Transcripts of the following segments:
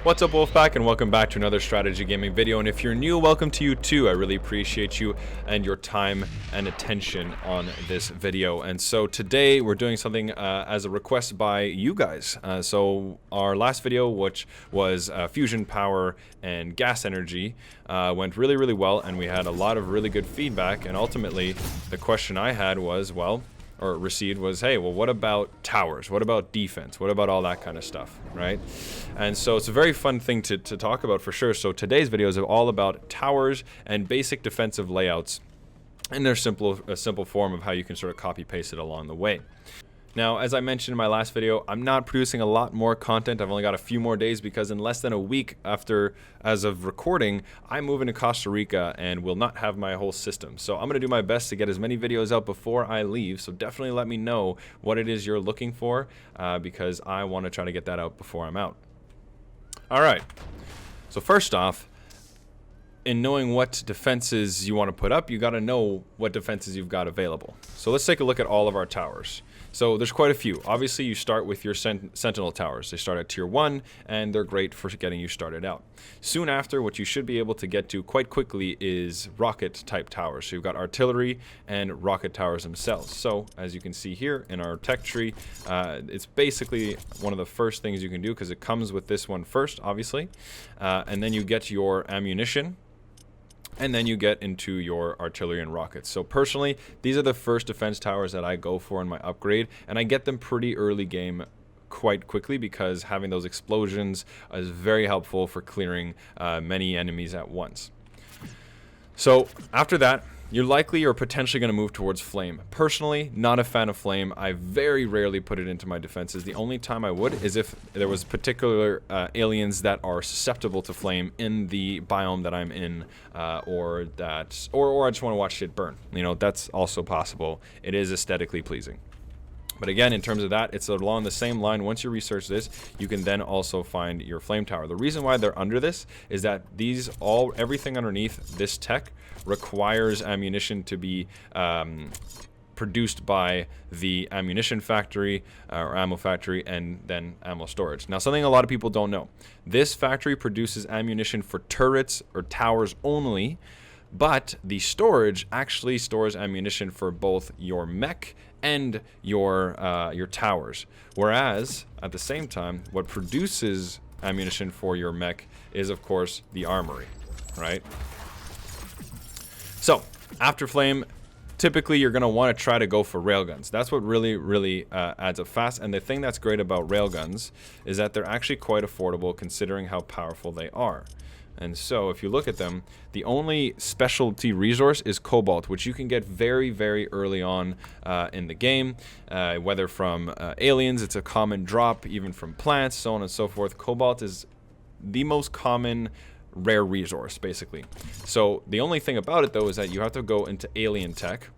What's up, Wolfpack, and welcome back to another strategy gaming video. And if you're new, welcome to you too. I really appreciate you and your time and attention on this video. And so today we're doing something as a request by you guys. So our last video, which was fusion power and gas energy, went really well, and we had a lot of really good feedback. And ultimately, the question I had was, received was, hey, well, what about towers? What about defense? What about all that kind of stuff, right? And so it's a very fun thing to talk about for sure. So today's video is all about towers and basic defensive layouts in their simple form of how you can sort of copy paste it along the way. Now, as I mentioned in my last video, I'm not producing a lot more content. I've only got a few more days because in less than a week as of recording, I'm moving to Costa Rica and will not have my whole system. So I'm going to do my best to get as many videos out before I leave. So definitely let me know what it is you're looking for because I want to try to get that out before I'm out. All right. So first off, in knowing what defenses you want to put up, you got to know what defenses you've got available. So let's take a look at all of our towers. So there's quite a few. Obviously, you start with your sentinel towers. They start at tier 1, and they're great for getting you started out. Soon after, what you should be able to get to quite quickly is rocket type towers. So you've got artillery and rocket towers themselves. So as you can see here in our tech tree, it's basically one of the first things you can do because it comes with this one first, obviously. And then you get your ammunition. And then you get into your artillery and rockets. So personally, these are the first defense towers that I go for in my upgrade, and I get them pretty early game quite quickly because having those explosions is very helpful for clearing many enemies at once. So after that, you're likely or potentially going to move towards flame. Personally, not a fan of flame. I very rarely put it into my defenses. The only time I would is if there was particular aliens that are susceptible to flame in the biome that I'm in, or I just want to watch shit burn. You know, that's also possible. It is aesthetically pleasing. But again, in terms of that, it's along the same line. Once you research this, you can then also find your flame tower. The reason why they're under this is that everything underneath this tech requires ammunition to be produced by the ammunition factory or ammo factory and then ammo storage. Now, something a lot of people don't know. This factory produces ammunition for turrets or towers only, but the storage actually stores ammunition for both your mech and your towers. Whereas, at the same time, what produces ammunition for your mech is, of course, the armory, right? So, after flame, typically you're going to want to try to go for railguns. That's what really adds up fast. And the thing that's great about railguns is that they're actually quite affordable considering how powerful they are. And so if you look at them, the only specialty resource is cobalt, which you can get very early on in the game, whether from aliens, it's a common drop, even from plants, so on and so forth. Cobalt is the most common rare resource, basically. So the only thing about it, though, is that you have to go into alien tech,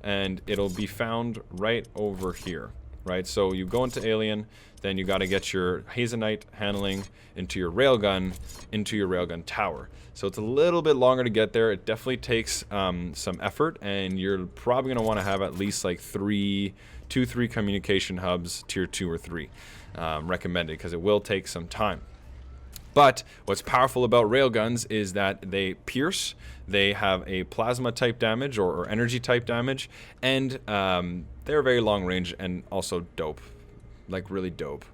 and it'll be found right over here. Right, so you go into alien, then you got to get your hazenite handling into your railgun tower. So it's a little bit longer to get there. It definitely takes some effort, and you're probably going to want to have at least like 3 communication hubs, tier 2 or 3, recommended, because it will take some time. But what's powerful about railguns is that they pierce, they have a plasma type damage or energy type damage, and they're very long range and also dope, like really dope.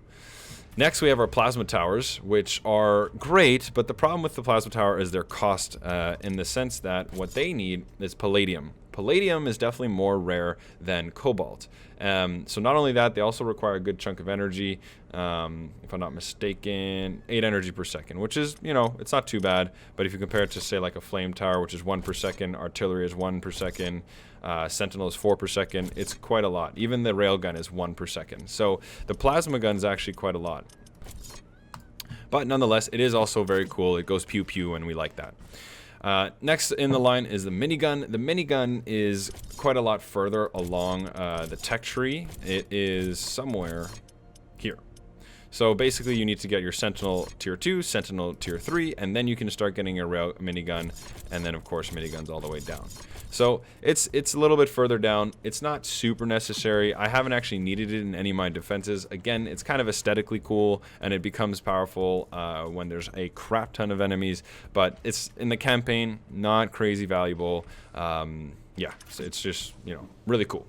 Next, we have our plasma towers, which are great, but the problem with the plasma tower is their cost in the sense that what they need is palladium. Palladium is definitely more rare than cobalt. So not only that, they also require a good chunk of energy. If I'm not mistaken, 8 energy per second, which is, you know, it's not too bad. But if you compare it to, say, like a flame tower, which is 1 per second, artillery is 1 per second, sentinel is 4 per second, it's quite a lot. Even the railgun is 1 per second. So the plasma gun is actually quite a lot. But nonetheless, it is also very cool. It goes pew pew, and we like that. Next in the line is the minigun. The minigun is quite a lot further along the tech tree. It is somewhere here. So basically you need to get your Sentinel tier 2, Sentinel tier 3, and then you can start getting your rail minigun, and then of course miniguns all the way down. So it's a little bit further down. It's not super necessary. I haven't actually needed it in any of my defenses. Again, it's kind of aesthetically cool, and it becomes powerful when there's a crap ton of enemies, but it's in the campaign, not crazy valuable. Yeah, so it's just, you know, really cool.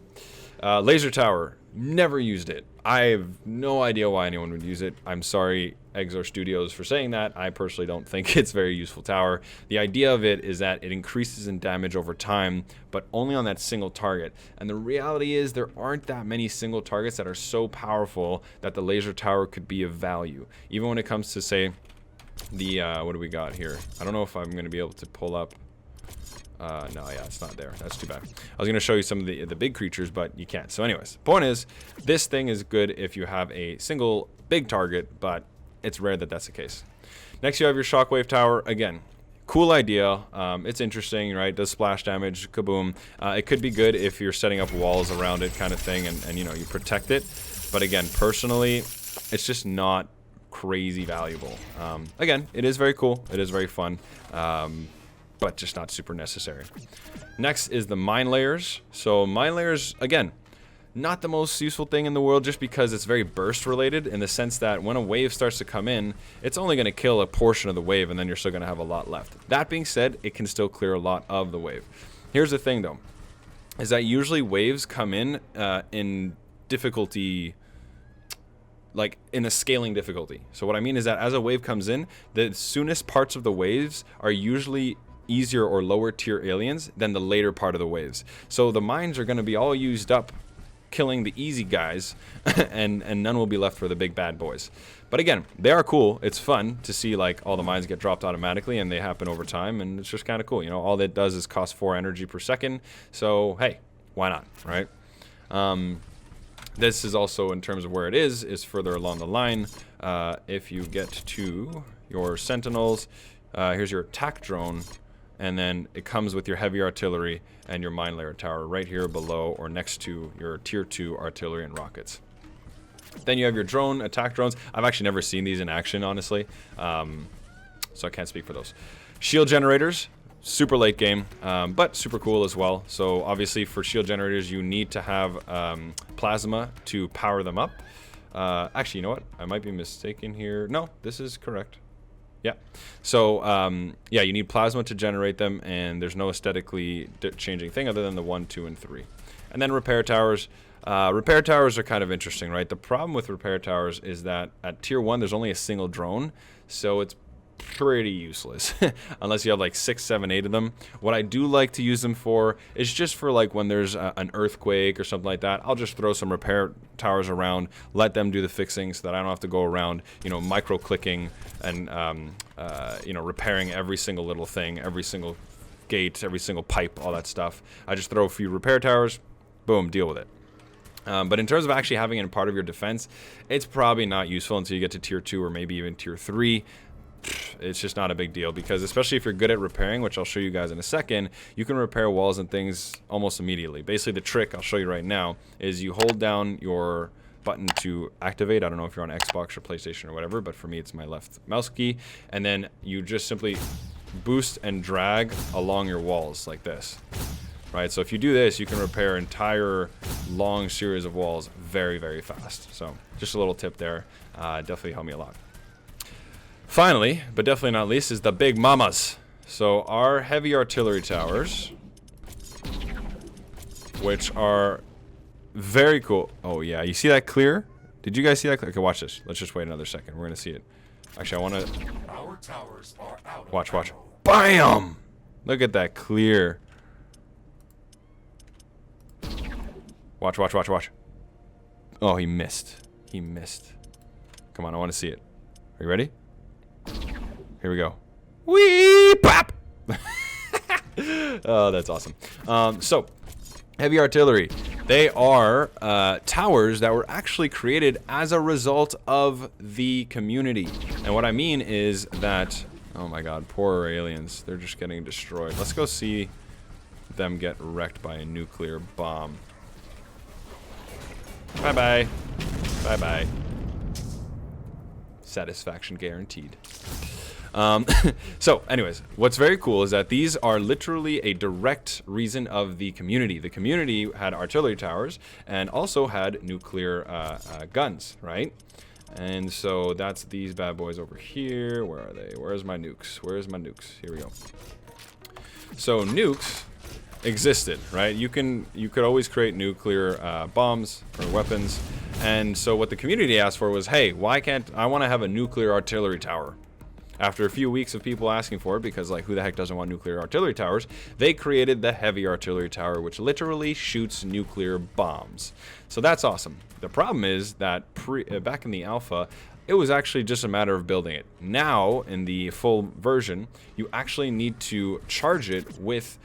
Laser tower, never used it. I have no idea why anyone would use it. I'm sorry, 𝐒𝐿 Studios, for saying that. I personally don't think it's a very useful tower. The idea of it is that it increases in damage over time, but only on that single target. And the reality is there aren't that many single targets that are so powerful that the laser tower could be of value. Even when it comes to, say, the, what do we got here? I don't know if I'm going to be able to pull up. No, yeah, it's not there. That's too bad. I was going to show you some of the big creatures, but you can't. So anyways, point is, this thing is good if you have a single big target, but it's rare that that's the case. Next, you have your shockwave tower. Again, cool idea. It's interesting, right? Does splash damage, kaboom. It could be good if you're setting up walls around it kind of thing, and you know, you protect it. But again, personally, it's just not crazy valuable. Again, it is very cool. It is very fun. But just not super necessary. Next is the mine layers. So mine layers, again, not the most useful thing in the world, just because it's very burst related, in the sense that when a wave starts to come in, it's only going to kill a portion of the wave, and then you're still going to have a lot left. That being said, it can still clear a lot of the wave. Here's the thing though, is that usually waves come in difficulty, like in a scaling difficulty. So what I mean is that as a wave comes in, the soonest parts of the waves are usually easier or lower tier aliens than the later part of the waves. So the mines are going to be all used up killing the easy guys and none will be left for the big bad boys. But again, they are cool. It's fun to see like all the mines get dropped automatically and they happen over time, and it's just kind of cool. You know, all that does is cost 4 energy per second. So hey, why not, right? This is also, in terms of where it is further along the line. If you get to your sentinels, here's your attack drone. And then it comes with your heavy artillery and your mine layer tower right here below or next to your tier 2 artillery and rockets. Then you have your drone, attack drones. I've actually never seen these in action, honestly, so I can't speak for those. Shield generators, super late game, but super cool as well. So obviously for shield generators, you need to have plasma to power them up. Actually, you know what? I might be mistaken here. No, this is correct. Yeah. So, yeah, you need plasma to generate them, and there's no aesthetically changing thing other than the 1, 2, and 3. And then repair towers. Repair towers are kind of interesting, right? The problem with repair towers is that at tier 1, there's only a single drone, so it's pretty useless unless you have like 6, 7, 8 of them. What I do like to use them for is just for like when there's an earthquake or something like that. I'll just throw some repair towers around, let them do the fixing so that I don't have to go around, you know, micro clicking and you know, repairing every single little thing, every single gate, every single pipe, all that stuff. I just throw a few repair towers, boom, deal with it. But in terms of actually having it in part of your defense, it's probably not useful until you get to tier 2 or maybe even tier 3. It's just not a big deal, because especially if you're good at repairing, which I'll show you guys in a second, you can repair walls and things almost immediately. Basically, the trick I'll show you right now is you hold down your button to activate. I don't know if you're on Xbox or PlayStation or whatever, but for me it's my left mouse key, and then you just simply boost and drag along your walls like this. Right, so if you do this, you can repair entire long series of walls very, very fast. So just a little tip there, definitely helped me a lot. Finally, but definitely not least, is the big mamas. So our heavy artillery towers, which are very cool. Oh yeah, you see that clear? Did you guys see that clear? Okay, watch this. Let's just wait another second. We're gonna see it. Actually, I wanna... Our towers are out. Watch. BAM! Look at that clear. Watch. Oh, he missed. Come on, I want to see it. Are you ready? Here we go. Whee! Pop! Oh, that's awesome. So, heavy artillery. They are towers that were actually created as a result of the community. And what I mean is that... Oh my god, poor aliens. They're just getting destroyed. Let's go see them get wrecked by a nuclear bomb. Bye-bye. Bye-bye. satisfaction guaranteed. So anyways, what's very cool is that these are literally a direct reason of the community. The community had artillery towers and also had nuclear guns, right? And so that's these bad boys over here. Where are they? Where's my nukes? Where's my nukes? Here we go. So nukes existed, right? You could always create nuclear bombs or weapons. And so what the community asked for was, hey, why can't I want to have a nuclear artillery tower? After a few weeks of people asking for it, because like who the heck doesn't want nuclear artillery towers, they created the heavy artillery tower, which literally shoots nuclear bombs. So that's awesome. The problem is that back in the alpha, it was actually just a matter of building it. Now, in the full version, you actually need to charge it with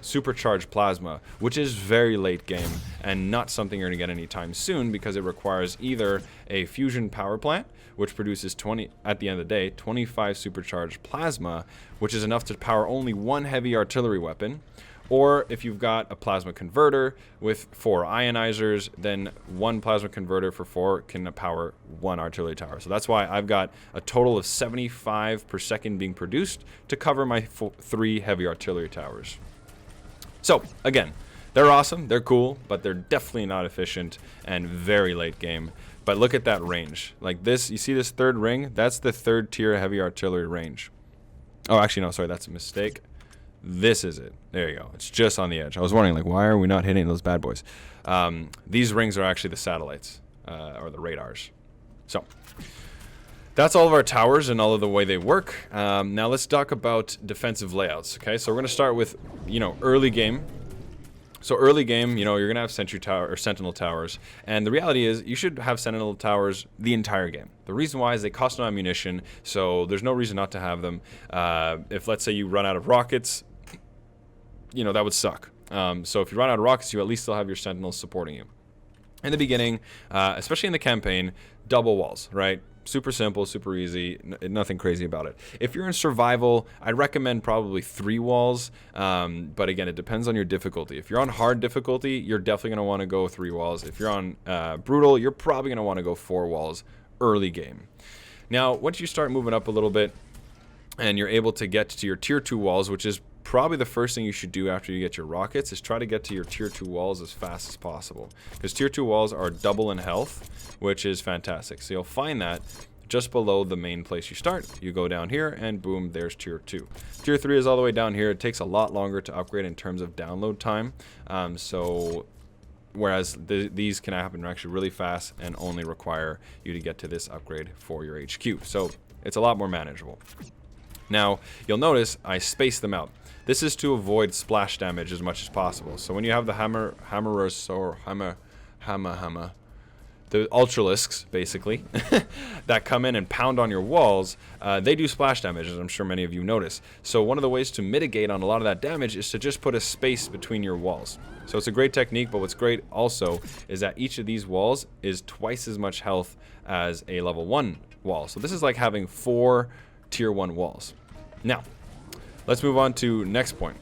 supercharged plasma, which is very late game and not something you're going to get anytime soon because it requires either a fusion power plant, which produces at the end of the day, 25 supercharged plasma, which is enough to power only one heavy artillery weapon. Or if you've got a plasma converter with 4 ionizers, then one plasma converter for 4 can power 1 artillery tower. So that's why I've got a total of 75 per second being produced to cover my 3 heavy artillery towers. So again, they're awesome, they're cool, but they're definitely not efficient and very late game. But look at that range. Like this, you see this 3rd ring? That's the 3rd tier heavy artillery range. Oh, actually, no, sorry, that's a mistake. This is it. There you go. It's just on the edge. I was wondering, like, why are we not hitting those bad boys? These rings are actually the satellites, or the radars. So that's all of our towers and all of the way they work. Now let's talk about defensive layouts. Okay, so we're going to start with, early game. So early game, you're going to have sentry tower or sentinel towers, and the reality is you should have sentinel towers the entire game. The reason why is they cost no ammunition, so there's no reason not to have them. If let's say you run out of rockets, that would suck. So if you run out of rockets, you at least still have your sentinels supporting you. In the beginning, especially in the campaign, double walls, right? Super simple, super easy, nothing crazy about it. If you're in survival, I'd recommend probably 3 walls, but again, it depends on your difficulty. If you're on hard difficulty, you're definitely going to want to go 3 walls. If you're on brutal, you're probably going to want to go 4 walls early game. Now, once you start moving up a little bit and you're able to get to your tier 2 walls, which is probably the first thing you should do after you get your rockets, is try to get to your tier 2 walls as fast as possible, because tier 2 walls are double in health, which is fantastic. So you'll find that just below the main place you start. You go down here and boom, there's tier 2. Tier 3 is all the way down here. It takes a lot longer to upgrade in terms of download time, whereas these can happen actually really fast and only require you to get to this upgrade for your HQ. So it's a lot more manageable. Now, you'll notice I spaced them out. This is to avoid splash damage as much as possible. So when you have the the ultralisks, basically, that come in and pound on your walls, they do splash damage, as I'm sure many of you notice. So one of the ways to mitigate on a lot of that damage is to just put a space between your walls. So it's a great technique, but what's great also is that each of these walls is twice as much health as a level 1 wall. So this is like having 4 tier 1 walls. Now, let's move on to next point.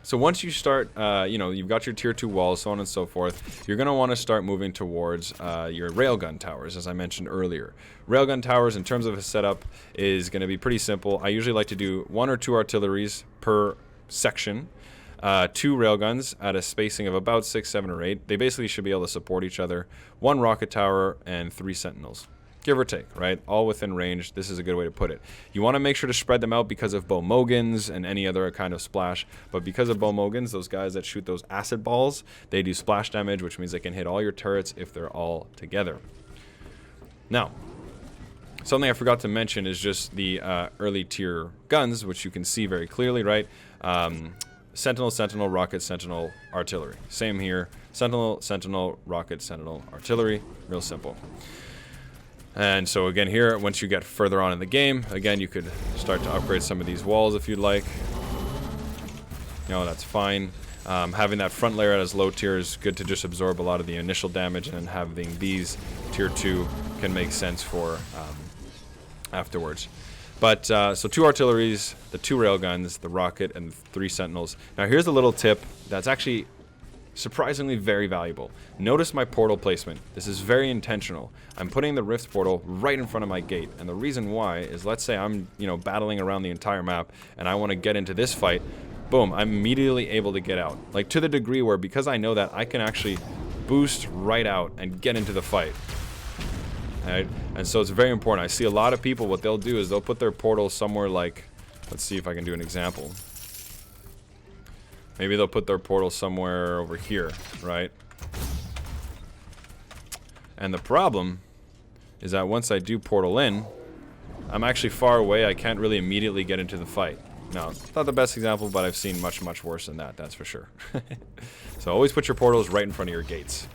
So once you start, you've got your tier 2 walls, so on and so forth, you're going to want to start moving towards your railgun towers, as I mentioned earlier. Railgun towers, in terms of a setup, is going to be pretty simple. I usually like to do 1 or 2 artilleries per section, 2 railguns at a spacing of about 6, 7, or 8. They basically should be able to support each other. 1 rocket tower and 3 sentinels. Give or take, right? All within range. This is a good way to put it. You want to make sure to spread them out because of Bowmogans and any other kind of splash. But because of Bowmogans, those guys that shoot those acid balls, they do splash damage, which means they can hit all your turrets if they're all together. Now, something I forgot to mention is just the early tier guns, which you can see very clearly, right? Sentinel, Sentinel, Rocket, Sentinel, Artillery. Same here. Sentinel, Sentinel, Rocket, Sentinel, Artillery. Real simple. And so again here, once you get further on in the game, again, you could start to upgrade some of these walls if you'd like. That's fine. Having that front layer as low tier is good to just absorb a lot of the initial damage, and then having these tier 2 can make sense for afterwards. But so 2 artilleries, the 2 railguns, the rocket, and 3 sentinels. Now here's a little tip that's actually surprisingly very valuable. Notice my portal placement. This is very intentional. I'm putting the rift portal right in front of my gate, and the reason why is, let's say I'm, you know, battling around the entire map and I want to get into this fight. Boom, I'm immediately able to get out. Like, to the degree where, because I know that, I can actually boost right out and get into the fight. Right? And so it's very important. I see a lot of people, what they'll do is they'll put their portal somewhere like, let's see if I can do an example. Maybe they'll put their portal somewhere over here, right? And the problem is that once I do portal in, I'm actually far away. I can't really immediately get into the fight. Now, it's not the best example, but I've seen much, much worse than that, that's for sure. So always put your portals right in front of your gates.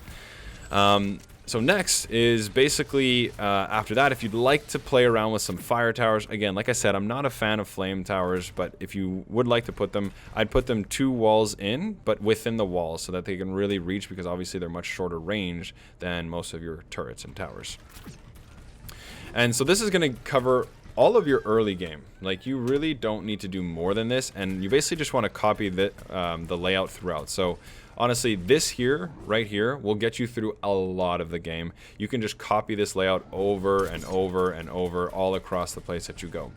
So next is basically, after that, if you'd like to play around with some fire towers, again, like I said, I'm not a fan of flame towers, but if you would like to put them, I'd put them 2 walls in, but within the walls, so that they can really reach, because obviously they're much shorter range than most of your turrets and towers. And so this is going to cover all of your early game. Like, you really don't need to do more than this, and you basically just want to copy the layout throughout. So honestly, this here, right here, will get you through a lot of the game. You can just copy this layout over and over and over all across the place that you go.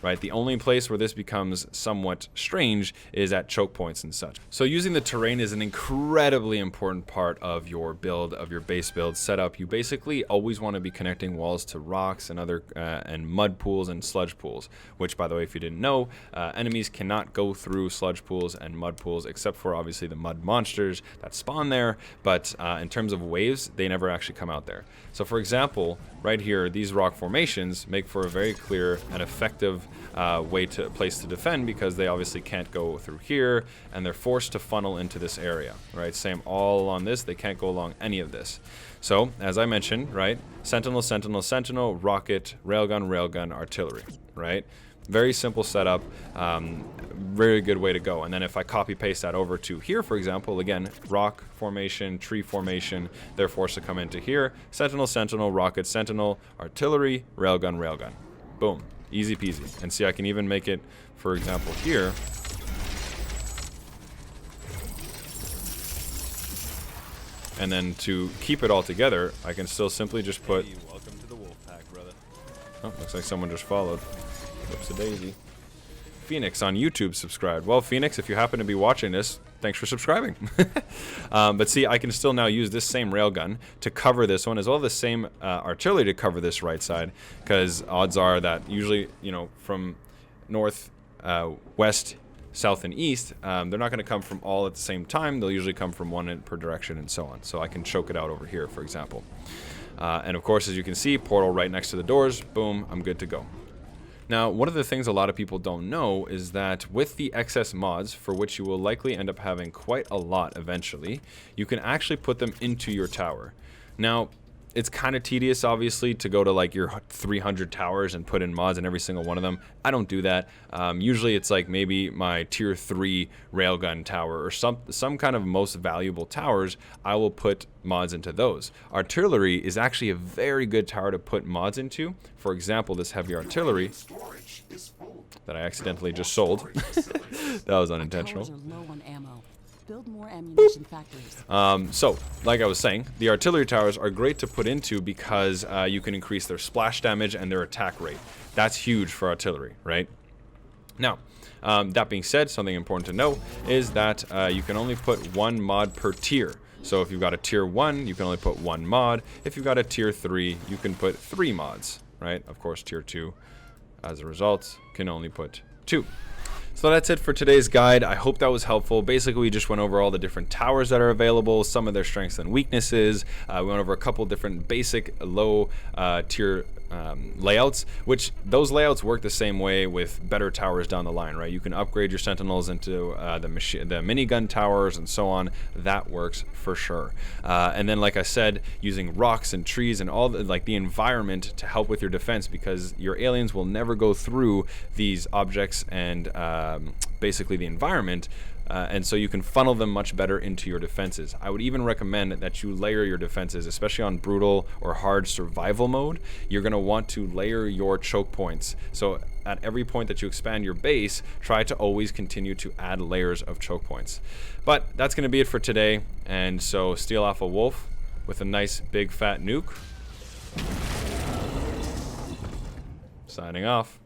Right? The only place where this becomes somewhat strange is at choke points and such. So using the terrain is an incredibly important part of your build, of your base build setup. You basically always want to be connecting walls to rocks and other and mud pools and sludge pools, which, by the way, if you didn't know, enemies cannot go through sludge pools and mud pools, except for obviously the mud monsters that spawn there. But in terms of waves, they never actually come out there. So for example, right here, these rock formations make for a very clear and effective place to defend, because they obviously can't go through here and they're forced to funnel into this area, right? Same all on this, they can't go along any of this. So as I mentioned, right, sentinel, sentinel, sentinel, rocket, railgun, railgun, artillery, right? Very simple setup, very good way to go. And then if I copy paste that over to here, for example, again, rock formation, tree formation, they're forced to come into here, sentinel, sentinel, rocket, sentinel, artillery, railgun, railgun. Boom. Easy peasy. And see, I can even make it, for example, here. And then to keep it all together, I can still simply just put... Hey, welcome to the wolf pack, brother. Oh, looks like someone just followed. Whoops-a-daisy. Phoenix on YouTube subscribed. Well, Phoenix, if you happen to be watching this, thanks for subscribing. But see, I can still now use this same railgun to cover this one, as well as the same artillery to cover this right side, because odds are that usually, you know, from north, west, south, and east, they're not going to come from all at the same time. They'll usually come from one per direction and so on. So I can choke it out over here, for example. And of course, as you can see, portal right next to the doors. Boom, I'm good to go. Now, one of the things a lot of people don't know is that with the excess mods, for which you will likely end up having quite a lot eventually, you can actually put them into your tower. Now, it's kind of tedious, obviously, to go to like your 300 towers and put in mods in every single one of them. I don't do that. Usually it's like maybe my tier 3 railgun tower or some kind of most valuable towers. I will put mods into those. Artillery is actually a very good tower to put mods into. For example, this heavy artillery that I accidentally just sold. That was unintentional. Build more ammunition factories. So, like I was saying, the artillery towers are great to put into because you can increase their splash damage and their attack rate. That's huge for artillery, right? Now, that being said, something important to know is that you can only put 1 mod per tier. So if you've got a tier 1, you can only put 1 mod. If you've got a tier 3, you can put 3 mods, right? Of course, tier 2, as a result, can only put 2. So that's it for today's guide. I hope that was helpful. Basically, we just went over all the different towers that are available, some of their strengths and weaknesses. We went over a couple different basic low tier layouts, which those layouts work the same way with better towers down the line, right? You can upgrade your sentinels into the minigun towers and so on. That works for sure. And then, like I said, using rocks and trees and all the environment to help with your defense, because your aliens will never go through these objects and basically the environment. And so you can funnel them much better into your defenses. I would even recommend that you layer your defenses, especially on brutal or hard survival mode. You're going to want to layer your choke points. So at every point that you expand your base, try to always continue to add layers of choke points. But that's going to be it for today. And so Steel Alpha Wolf with a nice big fat nuke. Signing off.